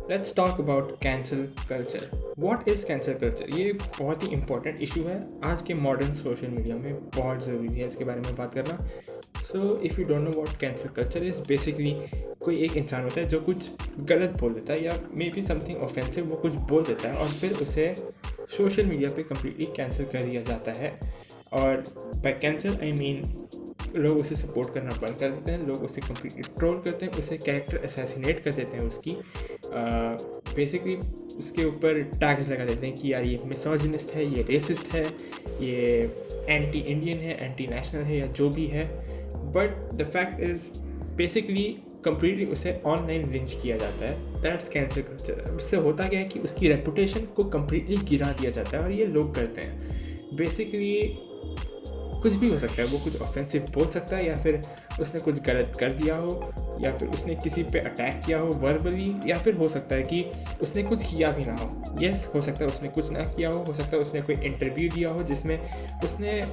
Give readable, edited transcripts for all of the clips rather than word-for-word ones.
Let's talk about cancel culture. What is cancel culture? ये बहुत ही important issue है आज के मॉडर्न सोशल मीडिया में। बहुत ज़रूरी है इसके बारे में बात करना। So if you don't know what cancel culture is, basically कोई एक इंसान होता है जो कुछ गलत बोल देता है या मे बी समथिंग ऑफेंसिव, वो कुछ बोल देता है और फिर उसे सोशल मीडिया पे कम्प्लीटली कैंसिल कर दिया जाता है। और बाय कैंसिल आई मीन लोग उसे सपोर्ट करना बंद कर देते हैं, लोग उसे कम्प्लीटली ट्रोल करते हैं, उसे कैरेक्टर असैसिनेट कर देते हैं उसकी। बेसिकली उसके ऊपर टैग्स लगा देते हैं कि यार ये मिसोजिनिस्ट है, ये रेसिस्ट है, ये एंटी इंडियन है, एंटी नेशनल है, या जो भी है। But the fact is basically completely उसे ऑनलाइन लिंच किया जाता है। That's cancel culture. इससे होता क्या है कि उसकी रेपुटेशन को कम्प्लीटली गिरा दिया जाता है और ये लोग करते हैं। बेसिकली कुछ भी हो सकता है, वो कुछ ऑफेंसिव बोल सकता है, या फिर उसने कुछ गलत कर दिया हो, या फिर उसने किसी पे अटैक किया हो वर्बली, या फिर हो सकता है कि उसने कुछ किया भी ना हो। यस, हो सकता है उसने कुछ ना किया हो सकता है उसने कोई इंटरव्यू दिया हो जिसमें उसने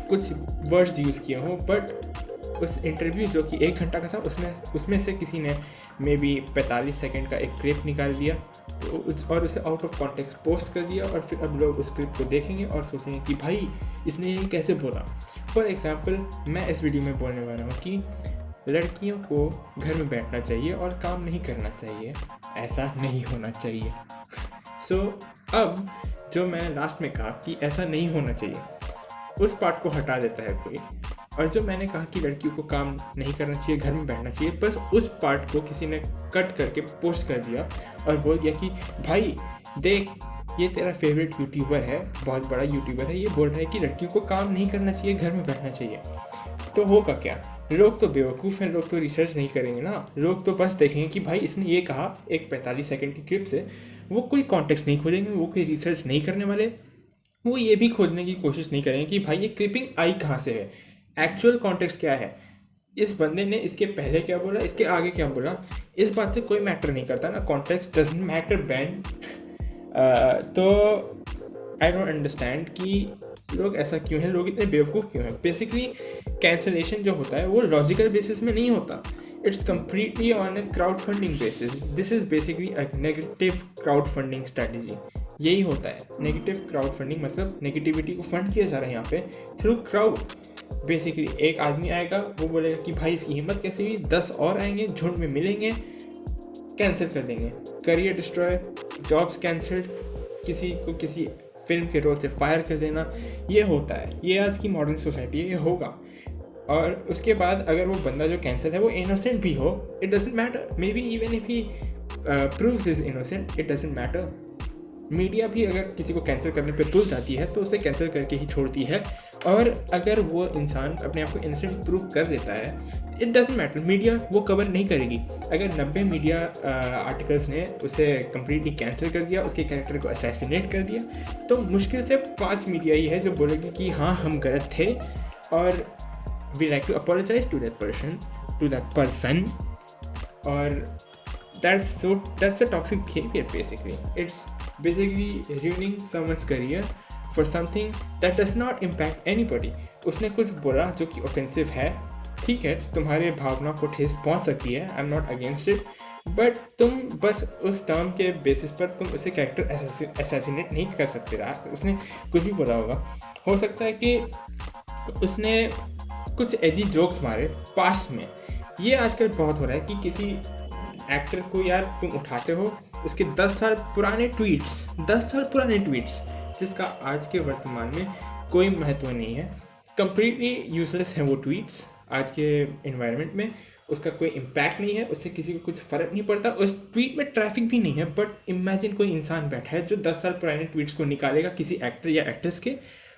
कुछ वर्ड्स यूज़ किए हों, बट उस इंटरव्यू जो कि 1 घंटा का था उसमें से किसी ने मे बी 45 सेकेंड का एक क्लिप निकाल दिया और उसे आउट ऑफ कॉन्टेक्स्ट पोस्ट कर दिया, और फिर अब लोग उस क्लिप को देखेंगे और सोचेंगे कि भाई इसने ये कैसे बोला। फॉर एग्जाम्पल, मैं इस वीडियो में बोलने वाला हूँ कि लड़कियों को घर में बैठना चाहिए और काम नहीं करना चाहिए, ऐसा नहीं होना चाहिए। सो अब जो मैं लास्ट में कहा कि ऐसा नहीं होना चाहिए, उस पार्ट को हटा देता है कोई, और जो मैंने कहा कि लड़कियों को काम नहीं करना चाहिए, घर में बैठना चाहिए, बस उस पार्ट को किसी ने कट करके पोस्ट कर दिया और बोल दिया कि भाई देख, ये तेरा फेवरेट यूट्यूबर है, बहुत बड़ा यूट्यूबर है, ये बोल रहा है कि लड़कियों को काम नहीं करना चाहिए, घर में बैठना चाहिए। तो होगा क्या? लोग तो बेवकूफ़ हैं, लोग तो रिसर्च नहीं करेंगे ना। लोग तो बस देखेंगे कि भाई इसने ये कहा एक 45 सेकेंड की क्लिप से, वो कोई कॉन्टेक्स्ट नहीं खोजेंगे, वो कोई रिसर्च नहीं करने वाले, वो ये भी खोजने की कोशिश नहीं करेंगे कि भाई ये क्लिपिंग आई कहाँ से है, एक्चुअल कॉन्टेक्स्ट क्या है, इस बंदे ने इसके पहले क्या बोला, इसके आगे क्या बोला। इस बात से कोई मैटर नहीं करता ना, कॉन्टेक्स्ट डजंट मैटर बैंड। तो आई डोंट अंडरस्टैंड कि लोग ऐसा क्यों हैं, लोग इतने बेवकूफ़ क्यों हैं। बेसिकली कैंसलेशन जो होता है वो लॉजिकल बेसिस में नहीं होता, it's completely on a crowd funding basis. This is basically a negative crowd funding strategy. यही होता है नेगेटिव क्राउड फंडिंग, मतलब नेगेटिविटी को फंड किया जा रहा है यहाँ पे थ्रू क्राउड। बेसिकली एक आदमी आएगा, वो बोलेगा कि भाई इसकी हिम्मत कैसे हुई, 10 और आएंगे, झुंड में मिलेंगे, कैंसिल कर देंगे, करियर डिस्ट्रॉय, जॉब्स कैंसल्ड, किसी को किसी फिल्म के रोल से फायर कर देना। ये होता है, ये आज की मॉडर्न सोसाइटी है, ये होगा। और उसके बाद अगर वो बंदा जो कैंसल है वो इनोसेंट भी हो, it doesn't matter. May be even if he proves is innocent, it doesn't matter. Media भी अगर किसी को कैंसिल करने पे तुल जाती है तो उसे कैंसिल करके ही छोड़ती है, और अगर वो इंसान अपने आप को इनोसेंट प्रूव कर देता है, इट डजेंट मैटर, मीडिया वो कवर नहीं करेगी। अगर 90 मीडिया आर्टिकल्स ने उसे कम्प्लीटली कैंसिल कर दिया, उसके कैरेक्टर को असैसिनेट कर दिया, तो मुश्किल से 5 मीडिया ही है जो बोलेंगे कि हाँ हम गलत थे और we like to apologise to that person. और that's a toxic behavior basically. It's basically ruining someone's career for something that does not impact anybody. उसने कुछ बोला जो कि ऑफेंसिव है, ठीक है, तुम्हारे भावना को ठेस पहुंच सकती है, I am not against it, but तुम बस उस टर्म के बेसिस पर तुम उसे कैरेक्टर असैसिनेट नहीं कर सकते रहा। उसने कुछ भी बोला होगा, हो सकता है कि उसने कुछ एजी जोक्स मारे पास्ट में। ये आजकल बहुत हो रहा है कि किसी एक्टर को यार तुम उठाते हो, उसके 10 साल पुराने ट्वीट्स जिसका आज के वर्तमान में कोई महत्व नहीं है, कंप्लीटली यूजलेस हैं वो ट्वीट्स आज के इन्वायरमेंट में, उसका कोई इम्पैक्ट नहीं है, उससे किसी को कुछ फ़र्क नहीं पड़ता, उस ट्वीट में ट्रैफिक भी नहीं है। बट इमेजिन कोई इंसान बैठा है जो 10 साल पुराने ट्वीट्स को निकालेगा किसी एक्टर या एक्ट्रेस के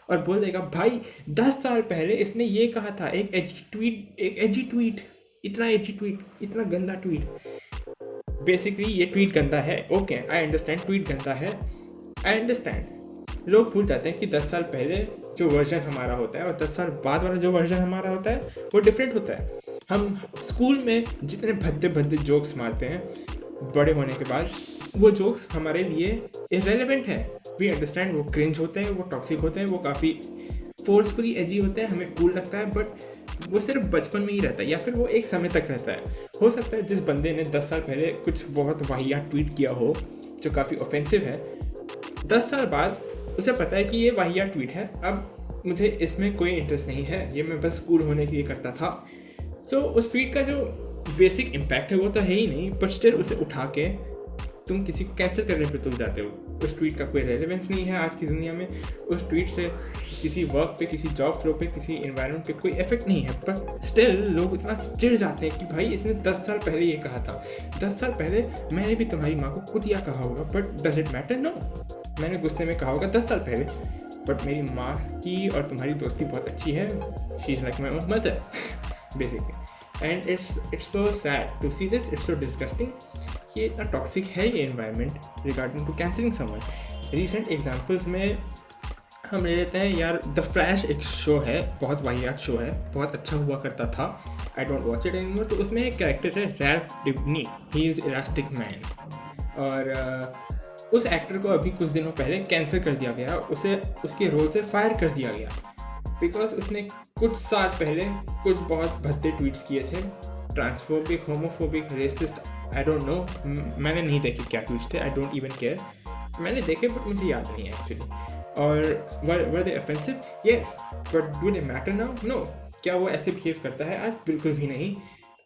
और बोल देगा भाई 10 साल पहले इसने ये कहा था, एक एजी ट्वीट, इतना गंदा ट्वीट। बेसिकली ये ट्वीट गंदा है, ओके आई अंडरस्टैंड, ट्वीट गंदा है, आई अंडरस्टैंड। लोग भूल जाते हैं कि 10 साल पहले जो वर्जन हमारा होता है और 10 साल बाद वाला जो वर्जन हमारा होता है वो डिफरेंट होता है। हम स्कूल में जितने भद्दे जोक्स मारते हैं बड़े होने के बाद, वो जोक्स हमारे लिए इररेलेवेंट है। वी अंडरस्टैंड, वो क्रिंज होते हैं, वो टॉक्सिक होते हैं, वो काफ़ी फोर्सफुली एजी होते हैं, हमें कूल लगता है, बट वो सिर्फ बचपन में ही रहता है या फिर वो एक समय तक रहता है। हो सकता है जिस बंदे ने 10 साल पहले कुछ बहुत वाहियात ट्वीट किया हो जो काफ़ी ऑफेंसिव है, 10 साल बाद उसे पता है कि ये वाहियात ट्वीट है, अब मुझे इसमें कोई इंटरेस्ट नहीं है, ये मैं बस कूल होने के लिए करता था। सो उस ट्वीट का जो बेसिक इम्पैक्ट है वो तो है ही नहीं, बट स्टिल उसे उठा के तुम किसी को कैंसिल करने पे तुल जाते हो। उस ट्वीट का कोई रेलेवेंस नहीं है आज की दुनिया में, उस ट्वीट से किसी वर्क पे, किसी जॉब फ्लो पे, किसी एनवायरनमेंट पे कोई इफेक्ट नहीं है, पर स्टिल लोग इतना चिढ़ जाते हैं कि भाई इसने 10 साल पहले ये कहा था, 10 साल पहले मैंने भी तुम्हारी माँ को कुतिया कहा होगा, but does it matter? No, मैंने गुस्से में कहा होगा 10 साल पहले, बट मेरी माँ की और तुम्हारी दोस्ती बहुत अच्छी है, she is like my own mother basically. And it's so sad to see this, it's so disgusting. ये इतना टॉक्सिक है ये environment regarding to cancelling someone. Recent examples में हम ले लेते हैं यार, द फ्लैश एक शो है, बहुत वाहियात शो है, बहुत अच्छा हुआ करता था, I don't watch it anymore. तो उसमें एक कैरेक्टर है Ralph Dibny, he is elastic man, और उस एक्टर को अभी कुछ दिनों पहले कैंसिल कर दिया गया, उसे उसके रोल से फायर कर दिया गया बिकॉज उसने कुछ साल पहले कुछ बहुत भद्दे ट्वीट्स किए थे, transphobic, homophobic, racist, I don't know, मैंने नहीं देखे क्या ट्वीट्स थे, आई डोंट इवन केयर, मैंने देखे बट मुझे याद नहीं है एक्चुअली। और were they offensive? Yes, but do they matter now? No. क्या वो ऐसे बिहेव करता है आज? बिल्कुल भी नहीं।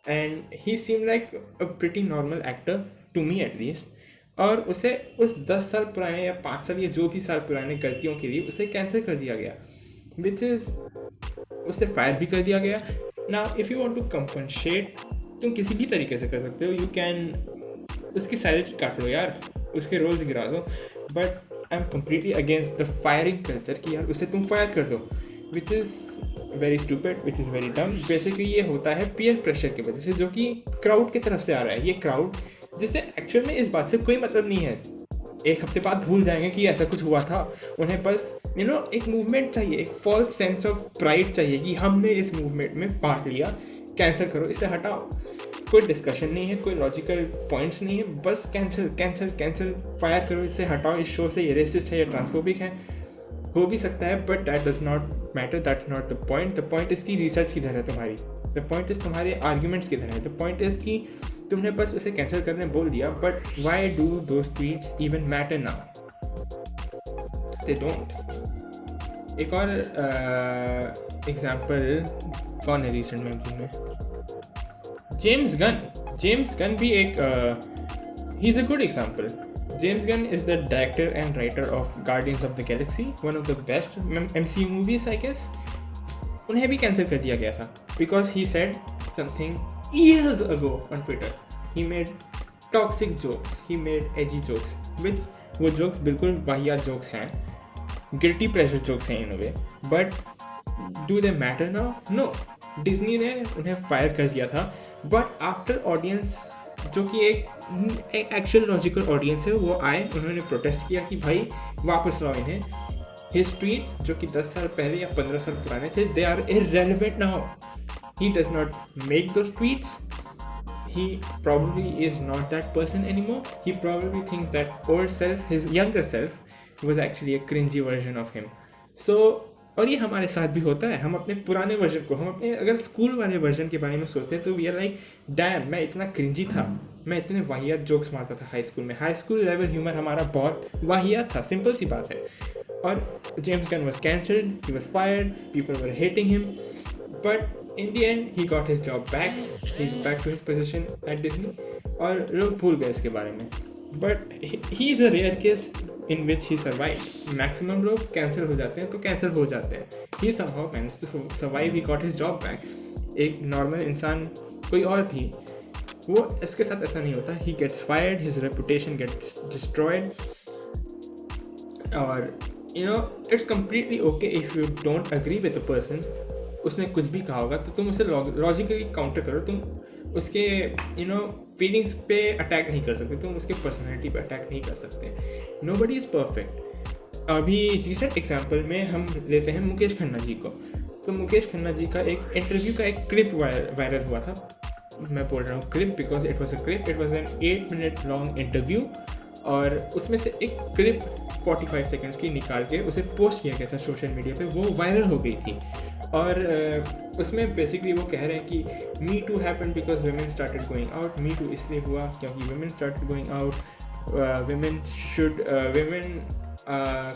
And he seem like a pretty normal actor to me at least, और उसे उस 10 साल पुराने या 5 साल या जो भी साल पुराने गलतियों के लिए उसे कैंसिल कर दिया गया, विच इज़ उसे फायर भी कर दिया गया। Now if you want to compensate, तुम किसी भी तरीके से कर सकते हो, यू कैन उसकी सैलरी काट लो यार, उसके रोल्स गिरा दो, but I am completely against the firing culture कि यार उसे तुम फायर कर दो, which is very stupid, which is very डम। बेसिकली ये होता है पीयर प्रेशर की वजह से, जो कि क्राउड की तरफ से आ रहा है। ये क्राउड जिससे एक्चुअल में इस बात से कोई मतलब नहीं है, एक हफ्ते बाद भूल जाएंगे कि ऐसा कुछ हुआ था, उन्हें बस एक मूवमेंट चाहिए, एक फॉल्स सेंस ऑफ प्राइड चाहिए कि हमने इस मूवमेंट में पार्ट लिया, कैंसिल करो, इसे हटाओ। कोई डिस्कशन नहीं है, कोई लॉजिकल पॉइंट्स नहीं है, बस कैंसिल कैंसिल कैंसिल, फायर करो, इसे हटाओ इस शो से, ये रेसिस्ट है, ये ट्रांसफोबिक है। हो भी सकता है but that does not matter, that's not the point. The point is की रिसर्च किधर है तुम्हारी, द पॉइंट इज़ तुम्हारे आर्ग्यूमेंट्स किधर है, द पॉइंट इज़ कि तुमने बस उसे कैंसिल करने बोल दिया, but why do those tweets even matter now? They don't. एक और एग्जाम्पल कौन है रिसेंट मेमोरी में? जेम्स गन भी एक ही is a good example. James Gunn is the director and writer of Guardians of the Galaxy, one of the best MCU movies I guess. उन्हें भी कैंसिल कर दिया गया था because he said something years ago on Twitter. He made toxic jokes, he made edgy jokes, which वो jokes बिल्कुल वाहियात jokes हैं, guilty pleasure jokes हैं in a way, but do they matter now? No. Disney ने उन्हें fire कर दिया था, बट आफ्टर ऑडियंस जो कि एक एक्चुअल लॉजिकल ऑडियंस है वो आए, उन्होंने प्रोटेस्ट किया कि भाई वापस लाओ इन्हें। हिज ट्वीट्स जो कि 10 साल पहले या 15 साल पुराने थे, they are irrelevant now. He does not make those tweets. He probably is not that person anymore. He probably thinks that old self, his younger self, was actually a cringy version of him. So, और ये हमारे साथ भी होता है। हम अपने पुराने वर्जन को, हम अपने अगर स्कूल वाले वर्जन के बारे में सोचते हैं तो वी आर लाइक डैम, मैं इतना क्रिंजी था, मैं इतने वाहियात जोक्स मारता था हाई स्कूल में। हाई स्कूल लेवल ह्यूमर हमारा बहुत वाहियात था, सिंपल सी बात है। और James Gunn was cancelled, he was fired, people were hating him, but in the end he got his job back, he's back to his position at Disney, और लोग भूल गए इसके बारे में। But he is a rare case in which he survived. Maximum लोग cancel हो जाते हैं तो कैंसिल हो जाते हैं। He somehow managed to survive, he got his job back. एक नॉर्मल इंसान कोई और भी, वो इसके साथ ऐसा नहीं होता। He gets fired, his reputation gets destroyed, और it's completely okay if you don't agree with a person. उसने कुछ भी कहा होगा तो तुम उसे लॉजिकली काउंटर करो, तुम उसके फीलिंग्स पे अटैक नहीं कर सकते, तुम उसके पर्सनैलिटी पे अटैक नहीं कर सकते। Nobody is perfect. अभी रिसेंट एग्जांपल में हम लेते हैं मुकेश खन्ना जी को। तो मुकेश खन्ना जी का एक इंटरव्यू का एक क्लिप वायरल हुआ था। मैं बोल रहा हूँ clip because it was a clip, it was an 8 minute long interview, और उसमें से एक क्लिप 45 सेकेंड्स की निकाल के उसे पोस्ट किया गया था सोशल मीडिया पे, वो वायरल हो गई थी। और उसमें बेसिकली वो कह रहे हैं कि me too happen because women started going out, me too इसलिए हुआ क्योंकि women started going out, women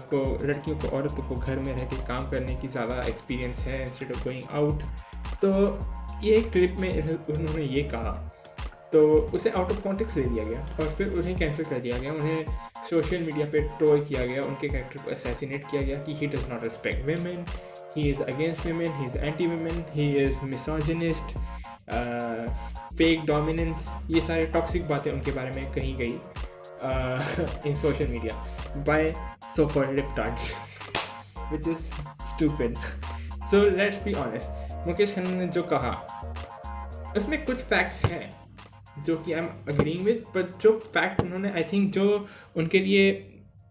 को, लड़कियों को, औरतों को घर में रह के काम करने की ज़्यादा एक्सपीरियंस है इंस्टेड ऑफ गोइंग आउट। तो ये क्लिप में उन्होंने ये कहा, तो उसे आउट ऑफ कॉन्टेक्स्ट ले लिया गया और फिर उन्हें कैंसिल कर दिया गया, उन्हें सोशल मीडिया पे ट्रोल किया गया, उनके कैरेक्टर को असैसिनेट किया गया कि he does not respect women, he is against women, he is anti women, he is misogynist, fake dominance, ये सारे टॉक्सिक बातें उनके बारे में कही गई in social media by so called libtards which is stupid. So let's be honest, Mukesh Khanna ने जो कहा उसमें कुछ फैक्ट्स हैं जो कि I am agreeing with, but जो फैक्ट उन्होंने, आई थिंक जो उनके लिए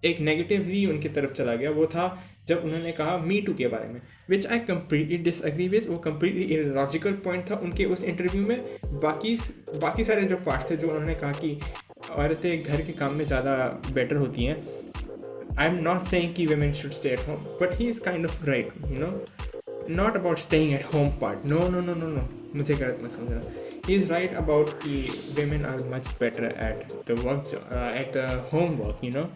एक नेगेटिवली उनकी तरफ चला गया वो था जब उन्होंने कहा मी टू के बारे में, विच आई कम्प्लीटली डिसएग्री विद। वो कम्प्लीटली इलॉजिकल पॉइंट था उनके उस इंटरव्यू में। बाकी सारे जो पार्ट्स थे जो उन्होंने कहा कि औरतें घर के काम में ज़्यादा बेटर होती हैं, आई एम नॉट सेइंग कि women should stay at home, but he is kind of right, you know, not about staying at home part, no, मुझे गलत मत समझना, he is right about कि women are much better at the work, at the home work, you know,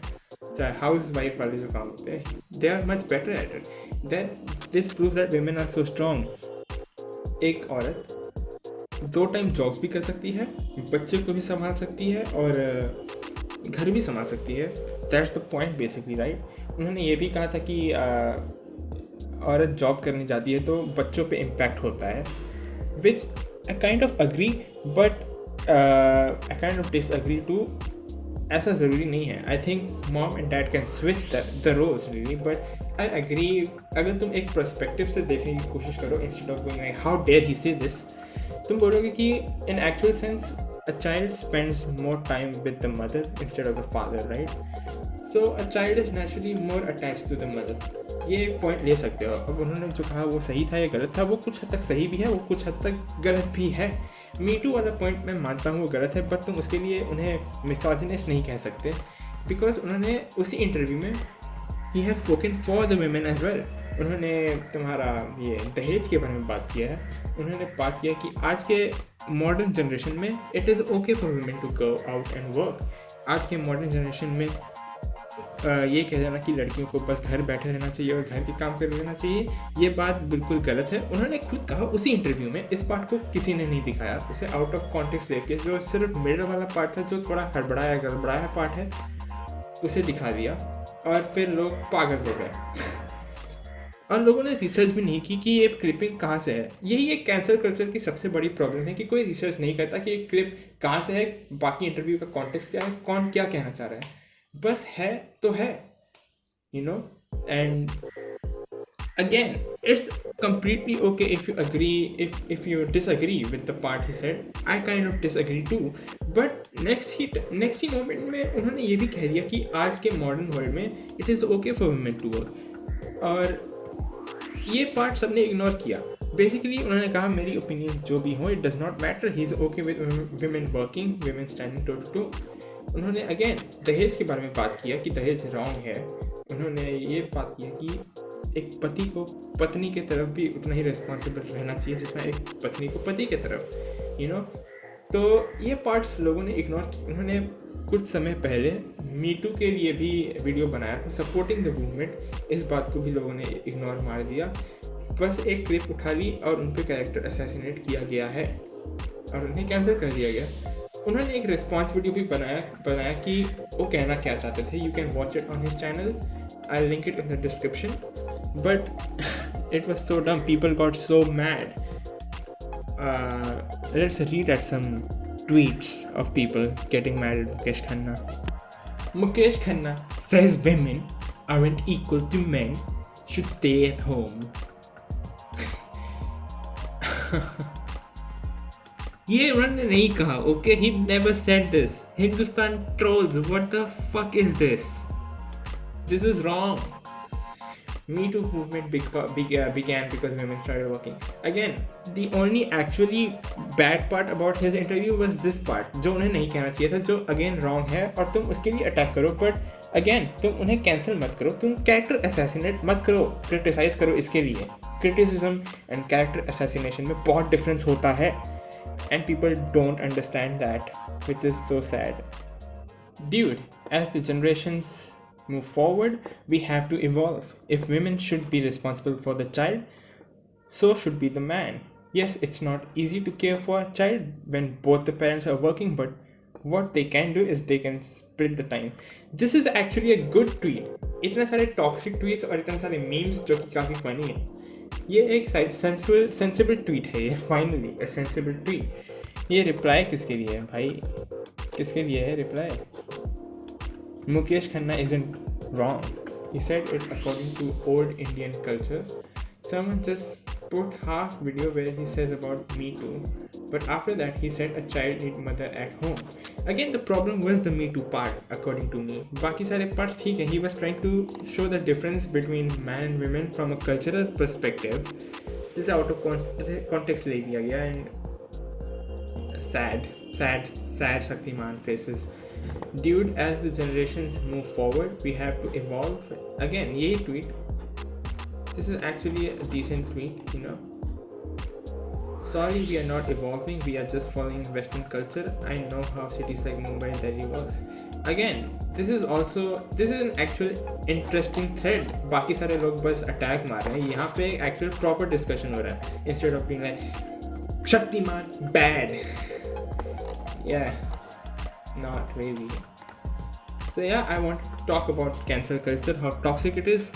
चाहे house wife वाले जो काम होते हैं, they are much better at it, that this proves that women are so strong। एक औरत 2 time job भी कर सकती है, बच्चे को भी संभाल सकती है और घर भी संभाल सकती है, that's the point basically, right. उन्होंने ये भी कहा था कि औरत जॉब करने जाती है तो बच्चों पे इम्पैक्ट होता है, which I kind of agree, but I kind of disagree too. ऐसा ज़रूरी नहीं है, I think mom and dad can switch the roles really, but I agree अगर तुम एक पर्सपेक्टिव से देखने की कोशिश करो instead of going like how dare he say this, तुम बोलोगे कि in actual sense a child spends more time with the mother instead of the father, right? So a child is naturally more attached to the mother. ये एक point ले सकते हो। अब उन्होंने जो कहा वो सही था या गलत था, वो कुछ हद तक सही भी है, वो कुछ हद तक गलत भी है। मी टू वाला पॉइंट मैं मानता हूँ वो गलत है, बट तुम उसके लिए उन्हें मिसोजिनिस्ट नहीं कह सकते, बिकॉज उन्होंने उसी इंटरव्यू में he has spoken for the women as well। उन्होंने तुम्हारा ये दहेज के बारे में बात किया है, उन्होंने बात किया कि आज के मॉडर्न जनरेशन में it is okay for women to go out and work. आज के मॉडर्न जनरेशन में ये कह देना कि लड़कियों को बस घर बैठे रहना चाहिए और घर के काम कर लेना चाहिए, ये बात बिल्कुल गलत है। उन्होंने खुद कहा उसी इंटरव्यू में, इस पार्ट को किसी ने नहीं दिखाया, उसे आउट ऑफ कॉन्टेक्स्ट लेके जो सिर्फ मिडल वाला पार्ट था, जो थोड़ा हड़बड़ाया गड़बड़ाया पार्ट है, उसे दिखा दिया और फिर लोग पागल हो गए और लोगों ने रिसर्च भी नहीं की कि ये क्लिपिंग कहाँ से है। यही एक कैंसर कल्चर की सबसे बड़ी प्रॉब्लम है कि कोई रिसर्च नहीं करता कि एक क्लिप कहाँ से है, बाकी इंटरव्यू का कॉन्टेक्स्ट क्या है, कौन क्या कहना चाह रहा है, बस है तो है, you know. And again it's completely okay if you agree, if you disagree with the part he said, I kind of disagree too, but next he moment में उन्होंने ये भी कह दिया कि आज के मॉडर्न वर्ल्ड में it is okay for women to work, और ये पार्ट सबने इग्नोर किया। बेसिकली उन्होंने कहा मेरी ओपिनियन जो भी हो, it does not matter, he is okay with women working, women standing to too. उन्होंने अगेन दहेज के बारे में बात किया कि दहेज रॉन्ग है। उन्होंने ये बात किया कि एक पति को पत्नी के तरफ भी उतना ही रिस्पॉन्सिबल रहना चाहिए जितना एक पत्नी को पति के तरफ, यू नो। तो ये पार्ट्स लोगों ने इग्नोर किए। उन्होंने कुछ समय पहले मी टू के लिए भी वीडियो बनाया था सपोर्टिंग द मूवमेंट, इस बात को भी लोगों ने इग्नोर मार दिया, बस एक क्लिप उठा ली और उन पर कैरेक्टर असैसिनेट किया गया है और उन्हें कैंसिल कर दिया गया। उन्होंने एक रिस्पॉन्स वीडियो भी बनाया कि वो कहना क्या चाहते थे। You can watch it on his channel, I link it in the description, but it was so dumb, people got so mad. Let's read at some tweets of people getting mad at Mukesh Khanna. Mukesh Khanna says women aren't equal to men, should stay at home. ये उन्होंने नहीं कहा, okay? He never said this. Hindustan trolls, what the fuck is this? This is wrong. Me Too movement began because women started working. Again, the only actually bad part about his interview was this part, जो उन्हें नहीं कहना चाहिए था, जो again wrong है, और तुम उसके लिए अटैक करो, but again तुम उन्हें कैंसिल मत करो, तुम कैरेक्टर असैसिनेट मत करो, क्रिटिसाइज करो इसके लिए, क्रिटिसिज्म एंड कैरेक्टर असैसिनेशन में बहुत डिफरेंस होता है, and people don't understand that, which is so sad. Dude, as the generations move forward, we have to evolve. If women should be responsible for the child, so should be the man. Yes, it's not easy to care for a child when both the parents are working, but what they can do is they can split the time. This is actually a good tweet. इतने सारे toxic tweets और इतने सारे memes जो कि काफ़ी funny है, ये एक सेंसिबल ट्वीट है. ये फाइनली अ सेंसिबल ट्वीट. ये रिप्लाई किसके लिए है भाई? किसके लिए है reply? Mukesh Khanna isn't wrong. He said it according to old Indian culture. Someone just put half video where he says about Me Too, but after that he said a child need mother at home. Again, the problem was the Me Too part, according to me. बाकी सारे parts ठीक है. He was trying to show the difference between man and women from a cultural perspective. This is out of context ले लिया गया, and sad Shaktiman faces. Dude, as the generations move forward, we have to evolve. Again, yay tweet. This is actually a decent tweet, you know. Sorry, we are not evolving. We are just following Western culture. I know how cities like Mumbai and Delhi works. Again, this is an actual interesting thread. बाकी सारे लोग बस attack मार रहे हैं. यहाँ पे actual proper discussion हो रहा है. Instead of being like Shaktiman bad. Yeah. Not really. So yeah, I want to talk about cancel culture, how toxic it is.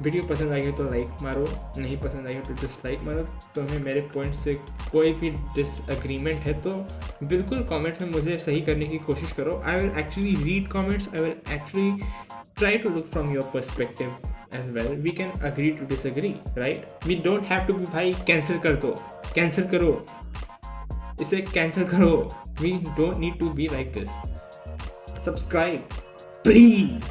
Video पसंद आई हो तो लाइक मारो, नहीं पसंद आई हो तो डिसलाइक मारो. तुम्हें मेरे पॉइंट से कोई भी डिसएग्रीमेंट है तो बिल्कुल कमेंट में मुझे सही करने की कोशिश करो. I will actually read comments. I will actually try to look from your perspective as well. We can agree to disagree, right? We don't have to be भाई कैंसिल कर दो, कैंसिल करो, इसे कैंसिल करो. We don't need to be like this. Subscribe, please.